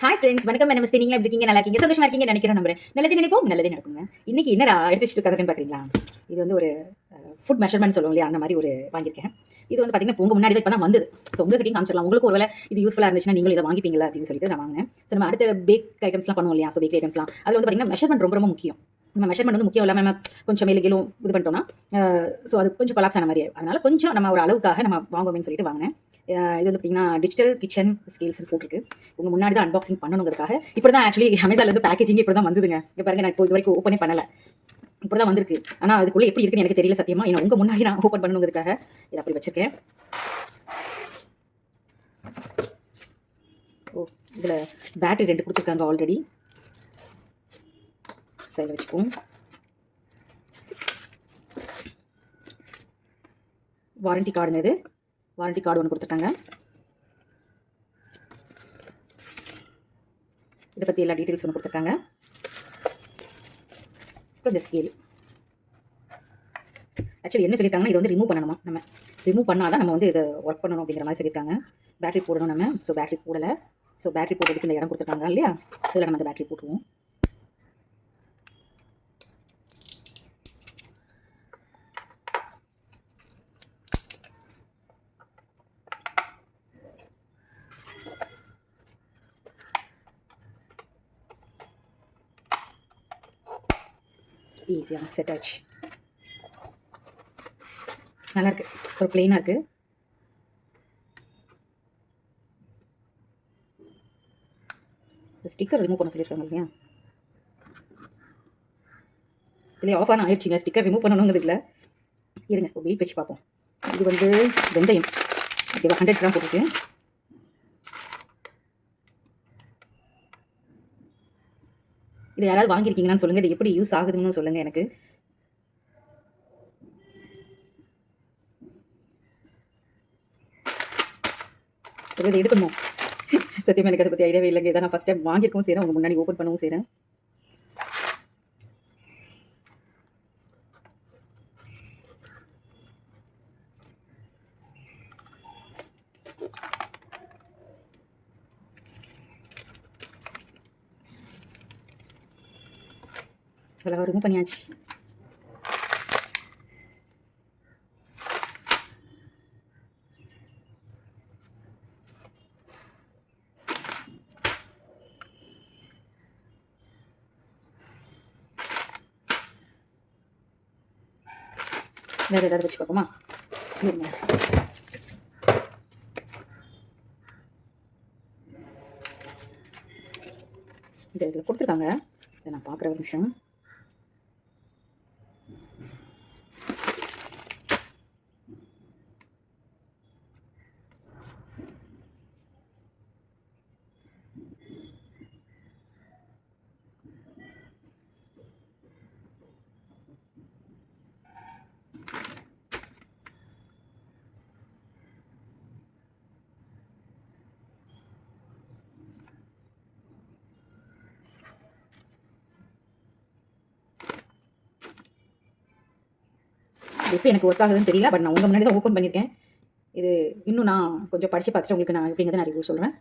Hi friends, வணக்கம். நமஸ்தே. நீங்களா எப்படி இருக்கீங்க? நல்லா இருக்கீங்க, சந்தோஷமா இருக்கீங்க நினைக்கிறேன். நம்புறேன். நல்லதே நினைப்போம், நல்லதே நடக்குங்க. இன்னைக்கு என்னடா எடுத்து வச்சுட்டு கதைன்னு பார்க்குறீங்களா? இது வந்து ஒரு ஃபுட் மெஷர்மெண்ட் சொல்லுவோம் இல்லையா, அந்த மாதிரி ஒரு வாங்கியிருக்கேன். இது வந்து பார்த்தீங்கன்னா உங்கள் முன்னாடி தான் இப்போ தான் வந்தது. ஸோ உங்ககிட்டையும் காமிச்சிடலாம். உங்களுக்கு ஒரு வேலை இது யூஸ்ஃபுல்லாக இருந்துச்சுன்னா நீங்களும் இதை வாங்கிப்பீங்களா அப்படின்னு சொல்லிட்டு நான் வாங்கினேன். ஸோ நம்ம அடுத்த பேக் ஐட்டம்ஸ்லாம் பண்ணுவோம் இல்லையா, ஸோ பேக் ஐட்டம்ஸ்லாம் அதில் வந்து பார்த்தீங்கன்னா மெஷர்மெண்ட் ரொம்ப ரொம்ப முக்கியம். நம்ம மெஷர்மெண்ட் வந்து முக்கியம் இல்லாமல் நம்ம கொஞ்சம் மேலே கீழும் இது பண்ணிட்டோம்னா ஸோ அது கொஞ்சம் கொலாப்ஸ் ஆன மாதிரி. அதனால கொஞ்சம் நம்ம ஒரு அளவுக்காக நம்ம வாங்குவோம்னு சொல்லிட்டு வாங்கினேன். இது வந்து பார்த்தீங்கன்னா டிஜிட்டல் கிச்சன் ஸ்கேல்ஸ் போட்டிருக்கு. உங்கள் முன்னாடி தான் அன்பாக்சிங் பண்ணணுங்கிறதுக்காக இப்படி தான் ஆக்சுவலி அமேசான்லேருந்து பேக்கேஜிங் இப்படி தான் வந்ததுங்க. இங்கே பாருங்க, நான் இப்போ இது வரைக்கும் ஓப்பனே பண்ணலை. இப்படி தான் வந்திருக்கு. ஆனால் அதுக்குள்ளே எப்படி இருக்குன்னு எனக்கு தெரியல சத்தியமாக. ஏன்னா உங்கள் முன்னாடி நான் ஓப்பன் பண்ணணுங்கிறதுக்காக இதை அப்படி வச்சுருக்கேன். ஓ, இதில் பேட்டரி 2 கொடுத்துருக்காங்க ஆல்ரெடி. சைடில் வச்சுக்குவோம். வாரண்டி கார்டுங்க, இது வாரண்டி கார்டு ஒன்று கொடுத்துருக்காங்க. இதை பற்றி எல்லா டீட்டெயில்ஸ் ஒன்று கொடுத்துருக்காங்க. அப்புறம் இந்த ஸ்கேல் ஆக்சுவலி என்ன சொல்லியிருக்காங்கன்னா, இதை வந்து ரிமூவ் பண்ணணுமா. நம்ம ரிமூவ் பண்ணால் தான் நம்ம வந்து இதை ஒர்க் பண்ணணும் அப்படிங்கிற மாதிரி சொல்லியிருக்காங்க. பேட்டரி போடணும் நம்ம. ஸோ பேட்டரி போடலை. ஸோ பேட்டரி போடுறதுக்கு இந்த இடம் கொடுத்துருக்காங்க இல்லையா, இதில் நம்ம அந்த பேட்டரி போட்டுருவோம். ஈஸியாக செட் ஆச்சு. நல்லாயிருக்கு. ஒரு பிளெயினாக இருக்குது. ஸ்டிக்கர் ரிமூவ் பண்ண சொல்லியிருக்காங்க இல்லையா, இல்லையா ஆஃப் ஆன் ஆயிடுச்சுங்க. ஸ்டிக்கர் ரிமூவ் பண்ணணுங்கிறது இல்லை. இருங்க வெயிட் வச்சு பார்ப்போம். இது வந்து வெந்தயம் ஓகேவா, 100 கிராம் போட்டுருக்கு. இது யாராவது வாங்கியிருக்கீங்கன்னு சொல்லுங்கள். இது எப்படி யூஸ் ஆகுதுன்னு சொல்லுங்கள் எனக்கு. இதை எடுக்கணும். சத்தியமாக எனக்கு அதை பற்றி ஐடியாவே இல்லைங்க. இதை நான் ஃபஸ்ட் டைம் வாங்கியிருக்கவும் செய்கிறேன், உங்கள் முன்னாடி ஓப்பன் பண்ணவும் செய்கிறேன். அழகாக ரிமூவ் பண்ணியாச்சு. வேறு ஏதாவது வச்சு பார்ப்போமா? இருங்க. இந்த இதில் கொடுத்துருக்காங்க, இதை நான் பார்க்குற ஒரு நிமிஷம். எப்படி எனக்கு ஒர்க் ஆகுதுன்னு தெரியல. பட் நான் உங்கள் முன்னாடி தான் ஓப்பன் பண்ணியிருக்கேன். இது இன்னும் நான் கொஞ்சம் படித்து பார்த்துட்டு உங்களுக்கு நான் எப்படிங்கிறத நான் ரிவ்யூ சொல்கிறேன்.